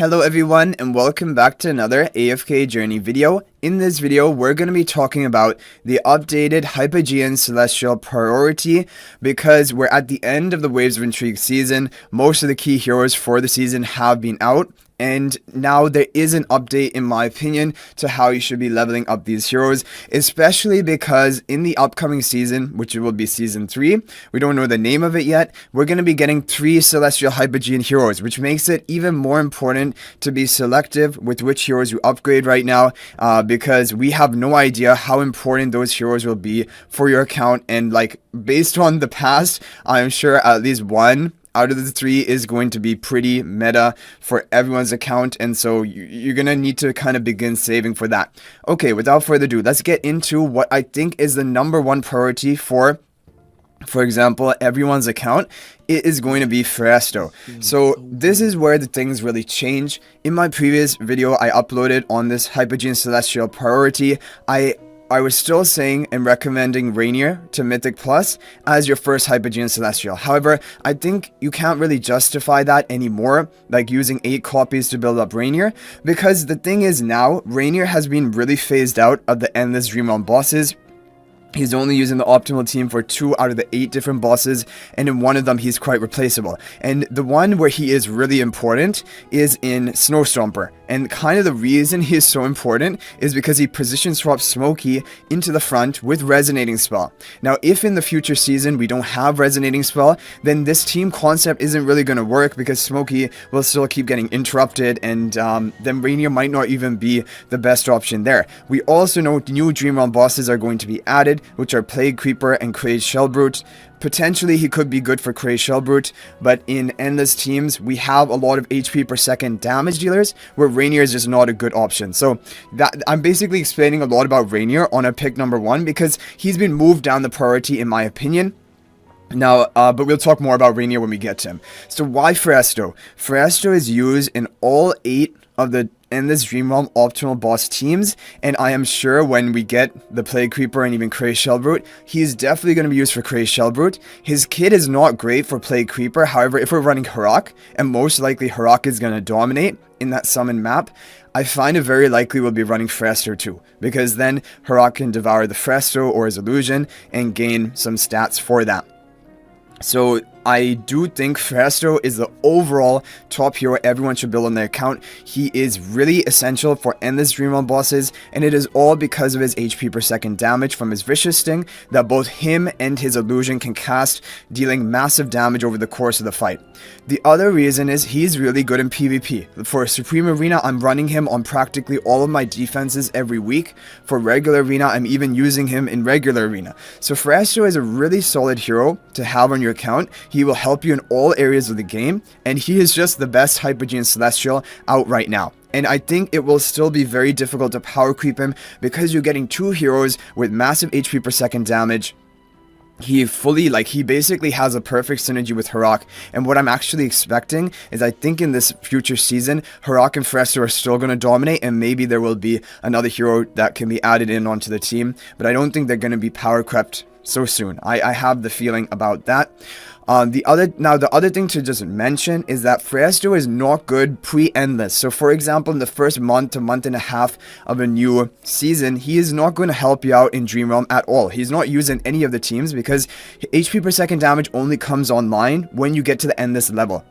Hello everyone and welcome back to another AFK Journey video. In this video, we're going to be talking about the updated Hypogean Celestial priority because we're at the end of the Waves of Intrigue season. Most of the key heroes for the season have been out. And now there is an update, in my opinion, to how you should be leveling up these heroes, especially because in the upcoming season, which will be season 3, we don't know the name of it yet, we're going to be getting 3 Celestial Hypogean heroes, which makes it even more important to be selective with which heroes you upgrade right now, because we have no idea how important those heroes will be for your account. And like, based on the past, I'm sure at least one out of the 3 is going to be pretty meta for everyone's account, and so you're gonna need to kind of begin saving for that. Okay, without further ado, let's get into what I think is the #1 priority for example, everyone's account. It is going to be Feresto. So this is where the things really change. In my previous video I uploaded on this Hypogean Celestial priority, I was still saying and recommending Rainier to Mythic Plus as your first Hypogean Celestial. However, I think you can't really justify that anymore, like using 8 copies to build up Rainier, because the thing is now, Rainier has been really phased out of the Endless Dream Realm bosses. He's only using the optimal team for 2 out of the 8 different bosses, and in one of them he's quite replaceable. And the one where he is really important is in Snowstomper. And kind of the reason he is so important is because he position swaps Smokey into the front with Resonating Spell. Now, if in the future season we don't have Resonating Spell, then this team concept isn't really going to work because Smokey will still keep getting interrupted, and then Rainier might not even be the best option there. We also know new Dream Realm bosses are going to be added, which are Plague Creeper and Crazed Shellbrute. Potentially he could be good for Crazed Shellbrute, but in endless teams we have a lot of HP per second damage dealers where Rainier is just not a good option. So that I'm basically explaining a lot about Rainier on a pick #1 because he's been moved down the priority in my opinion. Now, but we'll talk more about Rainier when we get to him. So why Feresto? Feresto is used in all 8 of the Endless Dream Realm optimal boss teams, and I am sure when we get the Plague Creeper and even Crazed Shellbrute, he's definitely going to be used for Crazed Shellbrute. His kit is not great for Plague Creeper. However, if we're running Harak, and most likely Harak is going to dominate in that summon map, I find it very likely we'll be running Feresto too, because then Harak can devour the Feresto or his illusion and gain some stats for that. So I do think Feresto is the overall top hero everyone should build on their account. He is really essential for Endless Dream Realm bosses, and it is all because of his HP per second damage from his Vicious Sting that both him and his illusion can cast, dealing massive damage over the course of the fight. The other reason is he's really good in PvP. For Supreme Arena, I'm running him on practically all of my defenses every week. For regular Arena, I'm even using him in regular Arena. So Feresto is a really solid hero to have on your account. He will help you in all areas of the game, and he is just the best Hypogean Celestial out right now. And I think it will still be very difficult to power creep him because you're getting 2 heroes with massive HP per second damage. He basically has a perfect synergy with Harak, and what I'm actually expecting is I think in this future season, Harak and Feresto are still going to dominate, and maybe there will be another hero that can be added in onto the team, but I don't think they're going to be power crept so soon. I have the feeling about that. The other thing to just mention is that Feresto is not good pre-endless. So for example, in the first month to month and a half of a new season, he is not going to help you out in Dream Realm at all. He's not used in any of the teams because HP per second damage only comes online when you get to the endless level.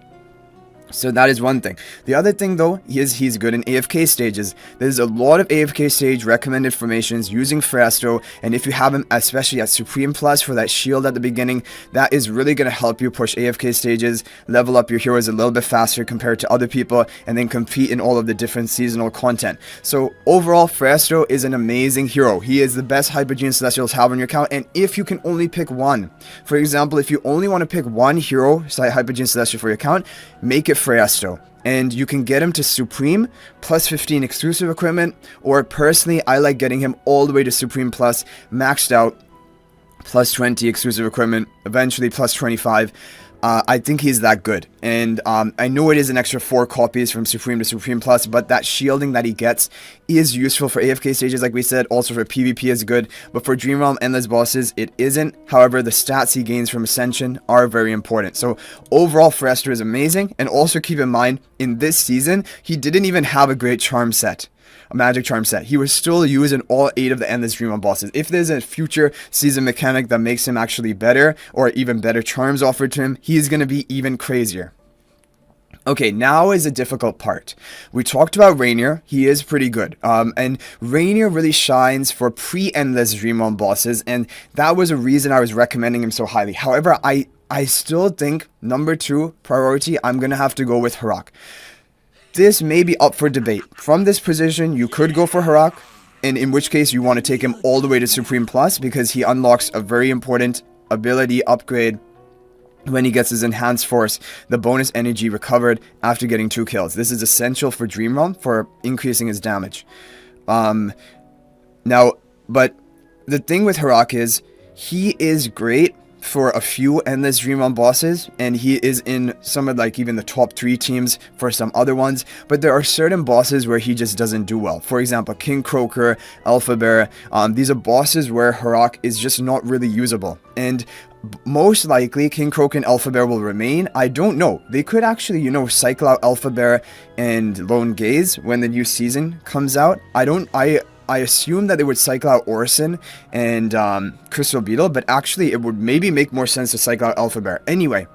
So that is one thing. The other thing though is he's good in AFK stages. There's a lot of AFK stage recommended formations using Feresto, and if you have him especially at Supreme Plus for that shield at the beginning, that is really going to help you push AFK stages, level up your heroes a little bit faster compared to other people, and then compete in all of the different seasonal content. So overall, Feresto is an amazing hero. He is the best Hypogean Celestial to have on your account, and if you can only pick one, for example, if you only want to pick one hero, Hypogean Celestial for your account, make it Feresto, and you can get him to Supreme plus 15 exclusive equipment, or personally I like getting him all the way to Supreme Plus maxed out plus 20 exclusive equipment, eventually plus 25. I think he's that good. And I know it is an extra 4 copies from Supreme to Supreme Plus, but that shielding that he gets is useful for AFK stages, like we said. Also for PvP is good, but for Dream Realm Endless bosses, it isn't. However, the stats he gains from Ascension are very important. So overall, Forester is amazing. And also keep in mind, in this season, he didn't even have a great charm set. A magic charm set. He was still using all 8 of the Endless Dream Realm bosses. If there's a future season mechanic that makes him actually better, or even better charms offered to him, he's going to be even crazier. Okay, now is a difficult part. We talked about Rainier. He is pretty good. And Rainier really shines for pre-Endless Dream Realm bosses, and that was a reason I was recommending him so highly. However, I still think number 2 priority, I'm going to have to go with Harak. This may be up for debate. From this position, you could go for Harak, and in which case you want to take him all the way to Supreme Plus because he unlocks a very important ability upgrade when he gets his Enhanced Force, the bonus energy recovered after getting 2 kills. This is essential for Dream Realm for increasing his damage. Now, but the thing with Harak is, he is great for a few Endless Dream Realm bosses, and he is in some of like even the top 3 teams for some other ones, but there are certain bosses where he just doesn't do well. For example, King Croaker, Alpha Bear, these are bosses where Harak is just not really usable, and most likely King Croaker and Alpha Bear will remain. I don't know, they could actually, you know, cycle out Alpha Bear and Lone Gaze when the new season comes out. I assume that they would cycle out Orison and Crystal Beetle, but actually it would maybe make more sense to cycle out Alpha Bear. Anyway,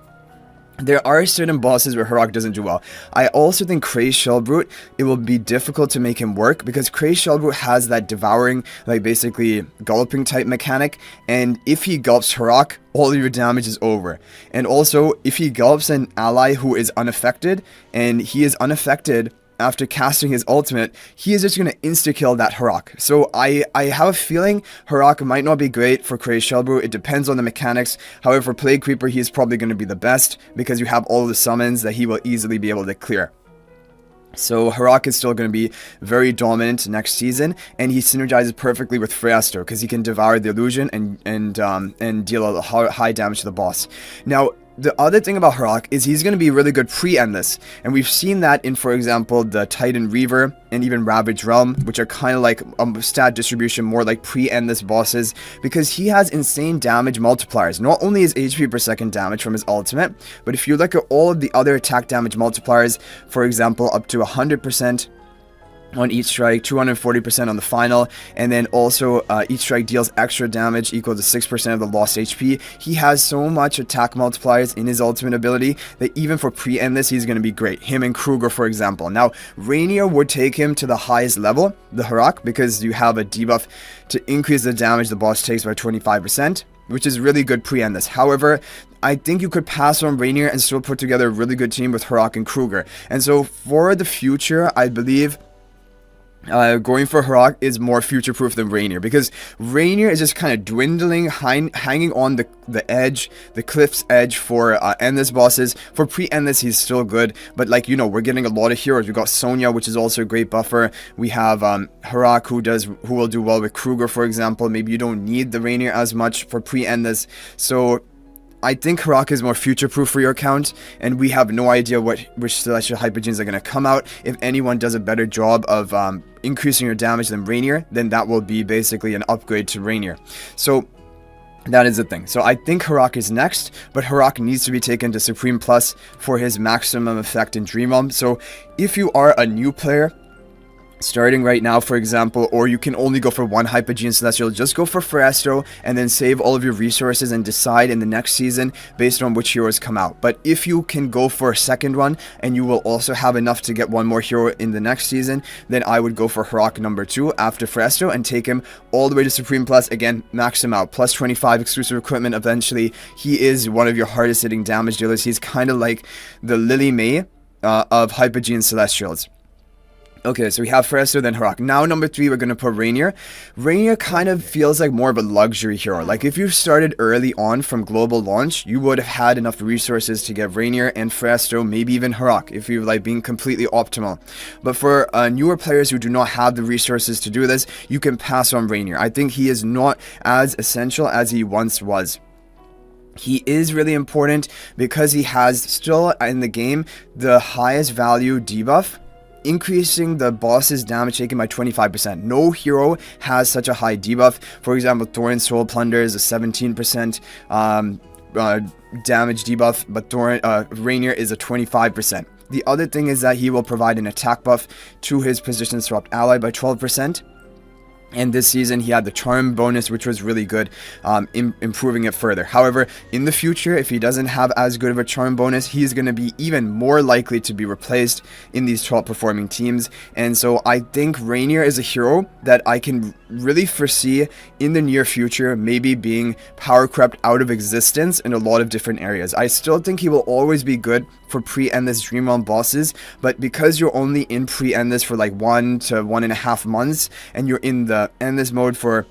there are certain bosses where Harak doesn't do well. I also think Crazed Shellbrute, it will be difficult to make him work because Crazed Shellbrute has that devouring, like basically gulping type mechanic, and if he gulps Harak, all your damage is over. And also, if he gulps an ally who is unaffected, and he is unaffected after casting his ultimate, he is just going to insta-kill that Harak. So I have a feeling Harak might not be great for Crazed Shellbrute. It depends on the mechanics. However, for Plague Creeper, he is probably going to be the best because you have all of the summons that he will easily be able to clear. So Harak is still going to be very dominant next season, and he synergizes perfectly with Freyaster because he can devour the illusion and deal a high damage to the boss. Now, the other thing about Harak is he's going to be really good pre-Endless, and we've seen that in, for example, the Titan Reaver and even Ravage Realm, which are kind of like a stat distribution more like pre-Endless bosses, because he has insane damage multipliers. Not only his HP per second damage from his ultimate, but if you look at all of the other attack damage multipliers, for example, up to 100% on each strike, 240% on the final, and then also each strike deals extra damage equal to 6% of the lost HP. He has so much attack multipliers in his ultimate ability that even for pre-Endless, he's going to be great. Him and Kruger, for example. Now, Rainier would take him to the highest level, the Harak, because you have a debuff to increase the damage the boss takes by 25%, which is really good pre-Endless. However, I think you could pass on Rainier and still put together a really good team with Harak and Kruger. And so for the future, I believe going for Harak is more future-proof than Rainier, because Rainier is just kind of dwindling, hanging on the edge, the cliff's edge for Endless bosses. For pre-Endless, he's still good, but like, you know, we're getting a lot of heroes. We've got Sonya, which is also a great buffer. We have Harak, who will do well with Kruger, for example. Maybe you don't need the Rainier as much for pre-Endless, so I think Harak is more future-proof for your account, and we have no idea which Celestial Hypogeans are going to come out. If anyone does a better job of increasing your damage than Rainier, then that will be basically an upgrade to Rainier. So that is the thing. So I think Harak is next, but Harak needs to be taken to Supreme Plus for his maximum effect in Dream Realm. So if you are a new player starting right now, for example, or you can only go for one Hypogean Celestial, just go for Freyaster and then save all of your resources and decide in the next season based on which heroes come out. But if you can go for a second one and you will also have enough to get one more hero in the next season, then I would go for Harak number 2 after Freyaster and take him all the way to Supreme Plus. Again, max him out, plus 25 exclusive equipment eventually. He is one of your hardest hitting damage dealers. He's kind of like the Lily May of Hypogean Celestials. Okay, so we have Freyaster, then Harak. Now, number 3, we're going to put Rainier. Rainier kind of feels like more of a luxury hero. Like, if you started early on from global launch, you would have had enough resources to get Rainier and Freyaster, maybe even Harak, if you're, like, being completely optimal. But for newer players who do not have the resources to do this, you can pass on Rainier. I think he is not as essential as he once was. He is really important because he has still in the game the highest value debuff, increasing the boss's damage taken by 25%. No hero has such a high debuff. For example, Thorin's Soul Plunder is a 17% damage debuff, but Rainier is a 25%. The other thing is that he will provide an attack buff to his position swapped ally by 12%. And this season, he had the charm bonus, which was really good, improving it further. However, in the future, if he doesn't have as good of a charm bonus, he's going to be even more likely to be replaced in these top performing teams. And so I think Rainier is a hero that I can really foresee in the near future maybe being power crept out of existence in a lot of different areas. I still think he will always be good for pre-endless Dream Realm bosses, but because you're only in pre-endless for like 1 to 1.5 months, and you're in the endless mode for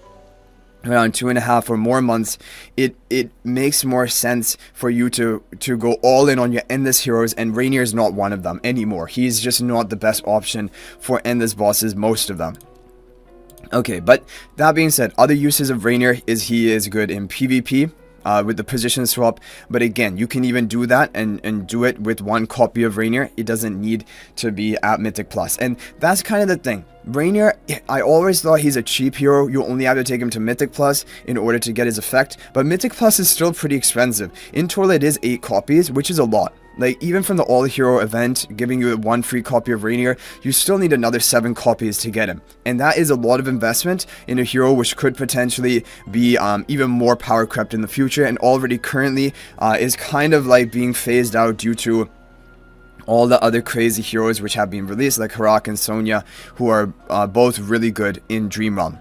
around 2.5 or more months, it makes more sense for you to go all in on your endless heroes, and Rainier is not one of them anymore. He's just not the best option for endless bosses, most of them. Okay, but that being said, other uses of Rainier is he is good in PvP with the position swap, but again, you can even do that and do it with 1 copy of Rainier. It doesn't need to be at Mythic Plus, and that's kind of the thing. Rainier, I always thought he's a cheap hero. You only have to take him to Mythic Plus in order to get his effect, but Mythic Plus is still pretty expensive. In total, it is 8 copies, which is a lot. Like, even from the all-hero event, giving you 1 free copy of Rainier, you still need another 7 copies to get him. And that is a lot of investment in a hero which could potentially be even more power crept in the future, and already currently is kind of like being phased out due to all the other crazy heroes which have been released, like Harak and Sonya, who are both really good in Dream Realm.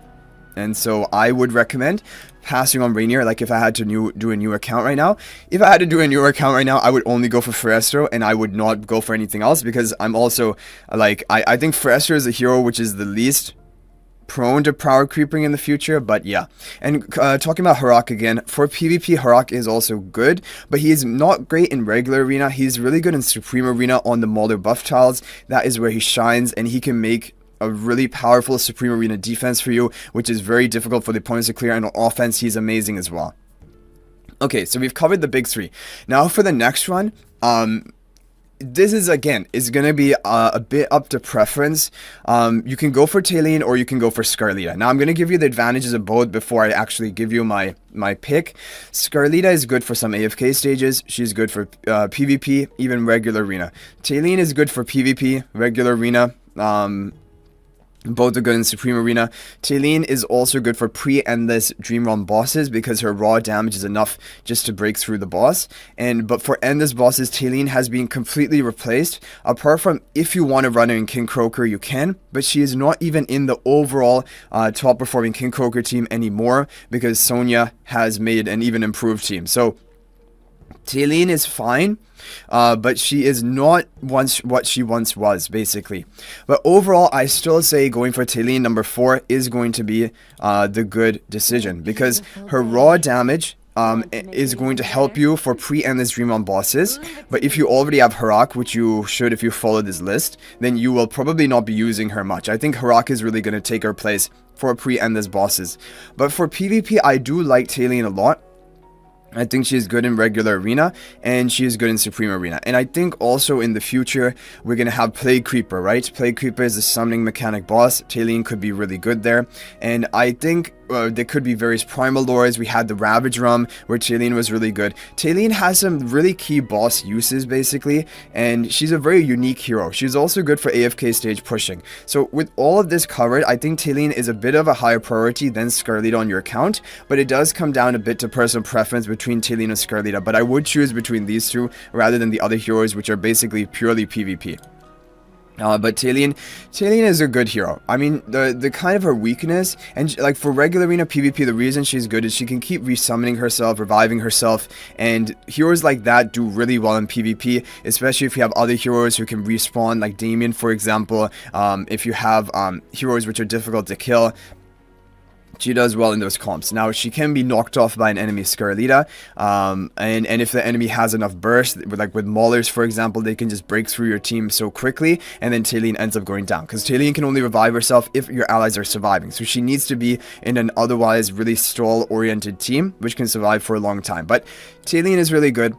And so I would recommend passing on Rainier. Like, if I had to do a new account right now, I would only go for Ferestro, and I would not go for anything else, because I'm also, like, I think Ferestro is a hero which is the least prone to power creeping in the future. But yeah, and talking about Harak again, for PvP, Harak is also good, but he is not great in regular arena. He's really good in Supreme Arena on the Mauler buff tiles. That is where he shines, and he can make a really powerful Supreme Arena defense for you, which is very difficult for the opponents to clear, and on offense, he's amazing as well. Okay, so we've covered the big 3. Now for the next one, this is, again, is going to be a bit up to preference. You can go for Cele or you can go for Scarlita. Now, I'm going to give you the advantages of both before I actually give you my pick. Scarlita is good for some AFK stages. She's good for PvP, even regular arena. Cele is good for PvP, regular arena. Both are good in Supreme Arena. Cele is also good for pre-endless Dream Realm bosses because her raw damage is enough just to break through the boss. But for endless bosses, Cele has been completely replaced. Apart from if you want to run her in King Croaker, you can, but she is not even in the overall top performing King Croaker team anymore because Sonya has made an even improved team. So Cele is fine, but she is not what she once was, basically. But overall, I still say going for Cele number 4 is going to be the good decision, because her raw damage is going to help you for pre-endless Dream Realm bosses. But if you already have Harak, which you should if you follow this list, then you will probably not be using her much. I think Harak is really going to take her place for pre-endless bosses. But for PvP, I do like Cele a lot. I think she's good in regular arena, and she is good in Supreme Arena. And I think also in the future, we're going to have Plague Creeper, right? Plague Creeper is a summoning mechanic boss. Cele could be really good there. And I think there could be various primal lores. We had the Ravage Rum, where Cele was really good. Cele has some really key boss uses, basically, and she's a very unique hero. She's also good for AFK stage pushing. So with all of this covered, I think Cele is a bit of a higher priority than Scarlita on your account, but it does come down a bit to personal preference between Cele and Scarlita. But I would choose between these two rather than the other heroes, which are basically purely PvP. But Cele is a good hero. I mean, the kind of her weakness, and like for regular arena PvP, the reason she's good is she can keep resummoning herself, reviving herself, and heroes like that do really well in PvP, especially if you have other heroes who can respawn, like Damien, for example. If you have heroes which are difficult to kill, She does well in those comps. Now, she can be knocked off by an enemy Scarlita, and if the enemy has enough burst, like with Maulers, for example, they can just break through your team so quickly, and then Talene ends up going down, because Talene can only revive herself if your allies are surviving, so she needs to be in an otherwise really stall-oriented team, which can survive for a long time. But Talene is really good.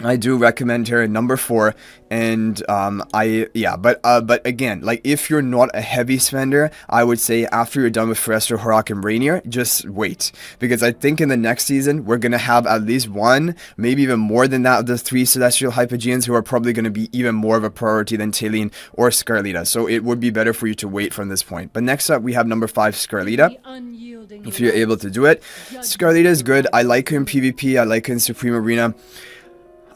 I do recommend her number 4, and but again, like if you're not a heavy spender, I would say after you're done with Forester, Horak, and Rainier, just wait, because I think in the next season we're gonna have at least one, maybe even more than that, of the 3 Celestial Hypogeans who are probably gonna be even more of a priority than Talene or Scarlita. So it would be better for you to wait from this point. But next up we have number 5, Scarlita. If you're able to do it, Scarlita is good. I like her in PvP. I like her in Supreme Arena.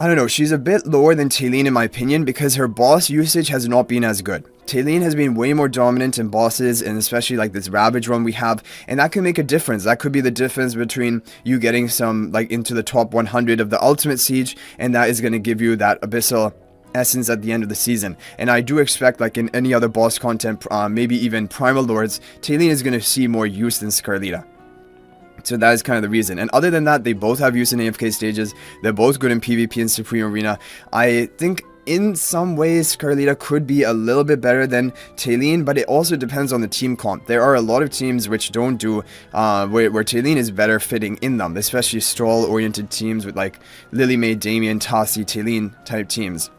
I don't know, she's a bit lower than Talene in my opinion because her boss usage has not been as good. Talene has been way more dominant in bosses, and especially like this Ravage run we have, and that can make a difference. That could be the difference between you getting some like into the top 100 of the Ultimate Siege, and that is going to give you that Abyssal Essence at the end of the season. And I do expect, like in any other boss content, maybe even Primal Lords, Talene is going to see more use than Scarlita. So that is kind of the reason. And other than that, they both have use in AFK stages. They're both good in PvP and Supreme Arena. I think in some ways Scarlita could be a little bit better than Talene, but it also depends on the team comp. There are a lot of teams which don't do where Talene is better fitting in them, especially stall oriented teams with like Lily May, Damien, Tassi, Talene type teams.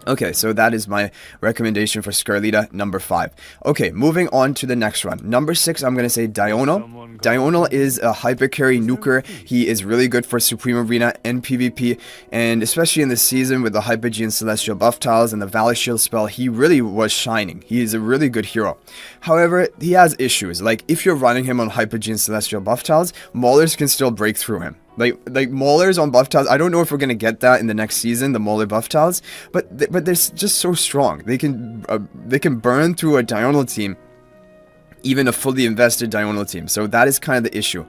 Okay, so that is my recommendation for Scarlita, number 5. Okay, moving on to the next one. Number 6, I'm going to say Diurnal. Diurnal is a hyper carry nuker. He is really good for Supreme Arena and PvP, and especially in this season with the Hypogean Celestial buff tiles and the Valor Shield spell, he really was shining. He is a really good hero. However, he has issues. Like, if you're running him on Hypogean Celestial buff tiles, Maulers can still break through him. Like Maulers on buff tiles, I don't know if we're gonna get that in the next season, the Mauler buff tiles, but they're just so strong. They can burn through a Diurnal team, even a fully invested Diurnal team. So that is kind of the issue.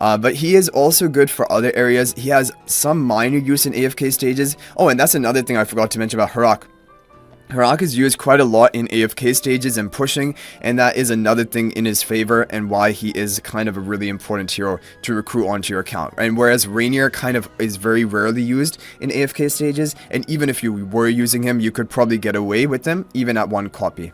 But he is also good for other areas. He has some minor use in AFK stages. Oh, and that's another thing I forgot to mention about Horak. Horak is used quite a lot in AFK stages and pushing, and that is another thing in his favor and why he is kind of a really important hero to recruit onto your account. And whereas Rainier kind of is very rarely used in AFK stages, and even if you were using him, you could probably get away with him even at 1 copy.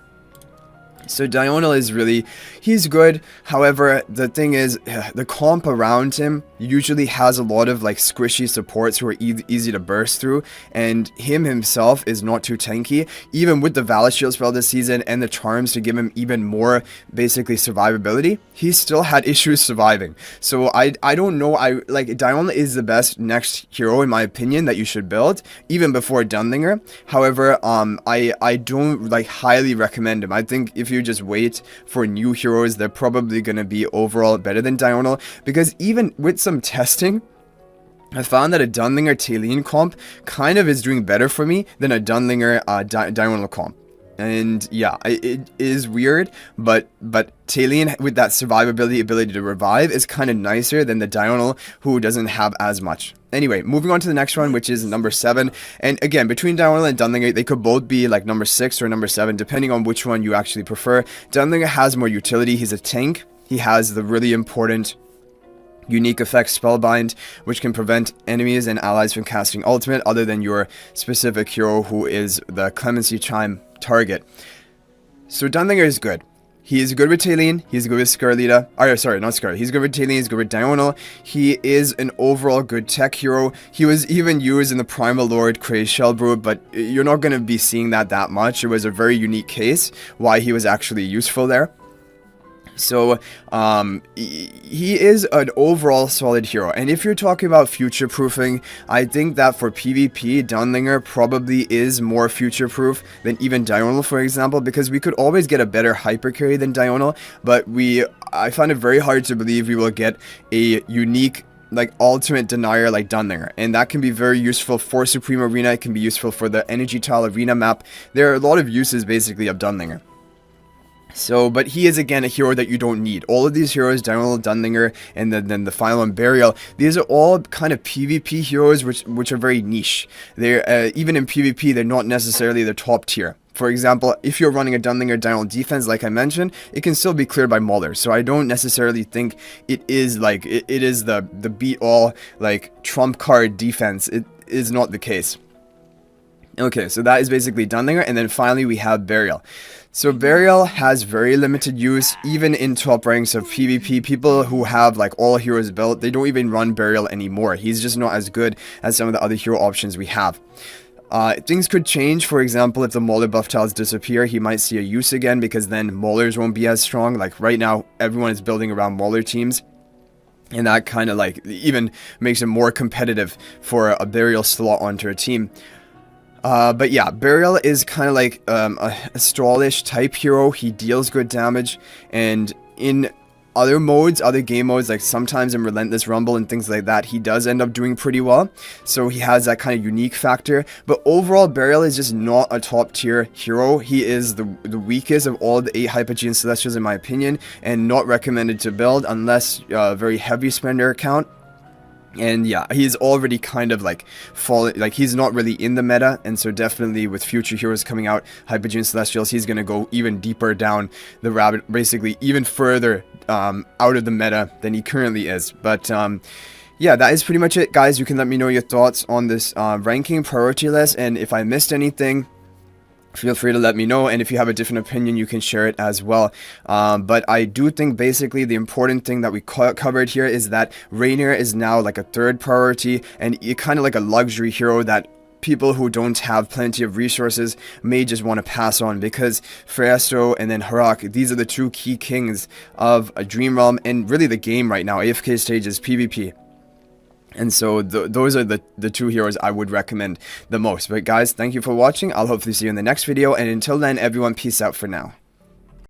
So Diurnal is really, he's good. However, the thing is, the comp around him usually has a lot of like squishy supports who are easy to burst through, and him himself is not too tanky. Even with the Valor Shield spell this season and the charms to give him even more basically survivability, he still had issues surviving. So I don't know, like Diurnal is the best next hero in my opinion that you should build, even before Dunlinger. However, I don't like highly recommend him. I think if you just wait for new heroes, they're probably going to be overall better than Diurnal, because even with some testing, I found that a Dunlinger Talene comp kind of is doing better for me than a Dunlinger Diurnal comp. And yeah, it is weird, but Talene with that survivability ability to revive is kind of nicer than the Diurnal, who doesn't have as much. Anyway, moving on to the next one, which is number 7. And again, between Diurnal and Dunlinger, they could both be like number 6 or number 7, depending on which one you actually prefer. Dunlinger has more utility. He's a tank. He has the really important unique effect Spellbind, which can prevent enemies and allies from casting ultimate other than your specific hero, who is the Clemency Chime target. So Dunlinger is good. He is good with Talene, he's good with Scarlita, sorry, not Scarlita, he's good with Talene, he's good with Diurnal. He is an overall good tech hero. He was even used in the Primal Lord Craze Shellbrew, but you're not going to be seeing that much. It was a very unique case why he was actually useful there. So, he is an overall solid hero. And if you're talking about future-proofing, I think that for PvP, Dunlinger probably is more future-proof than even Diurnal, for example, because we could always get a better hyper carry than Diurnal, but I find it very hard to believe we will get a unique like ultimate denier like Dunlinger, and that can be very useful for Supreme Arena. It can be useful for the Energy Tile Arena map. There are a lot of uses basically of Dunlinger. So, but he is again a hero that you don't need. All of these heroes, Diurnal, Dunlinger, and then the final one, Burial, these are all kind of PvP heroes which are very niche. They're even in PvP, they're not necessarily the top tier. For example, if you're running a Dunlinger Dynamo defense, like I mentioned, it can still be cleared by Mauler. So I don't necessarily think it is like it is the beat all like trump card defense. It is not the case. Okay, so that is basically Dunlinger, and then finally we have Burial. So Burial has very limited use, even in top ranks of PvP. People who have like all heroes built, they don't even run Burial anymore. He's just not as good as some of the other hero options we have. Things could change. For example, if the Mauler buff tiles disappear, he might see a use again, because then Maulers won't be as strong. Like right now, everyone is building around Mauler teams. And that kind of like even makes it more competitive for a Burial slot onto a team. But yeah, Burial is kind of like a stallish type hero. He deals good damage, and in other modes, other game modes, like sometimes in Relentless Rumble and things like that, he does end up doing pretty well. So he has that kind of unique factor. But overall, Burial is just not a top tier hero. He is the weakest of all the 8 Hypogean Celestials in my opinion, and not recommended to build unless a very heavy spender account. And yeah, he's already kind of like falling, like he's not really in the meta, and so definitely with future heroes coming out, Hypogean Celestials, he's going to go even deeper down the rabbit, basically even further out of the meta than he currently is. But yeah, that is pretty much it, guys. You can let me know your thoughts on this ranking priority list, and if I missed anything, feel free to let me know, and if you have a different opinion, you can share it as well. But I do think basically the important thing that we covered here is that Rainier is now like a third priority, and kind of like a luxury hero that people who don't have plenty of resources may just want to pass on, because Freyasto and then Harak, these are the two key kings of a Dream Realm and really the game right now. AFK stage is PvP. And so those are the two heroes I would recommend the most. But guys, thank you for watching. I'll hopefully see you in the next video. And until then, everyone, peace out for now.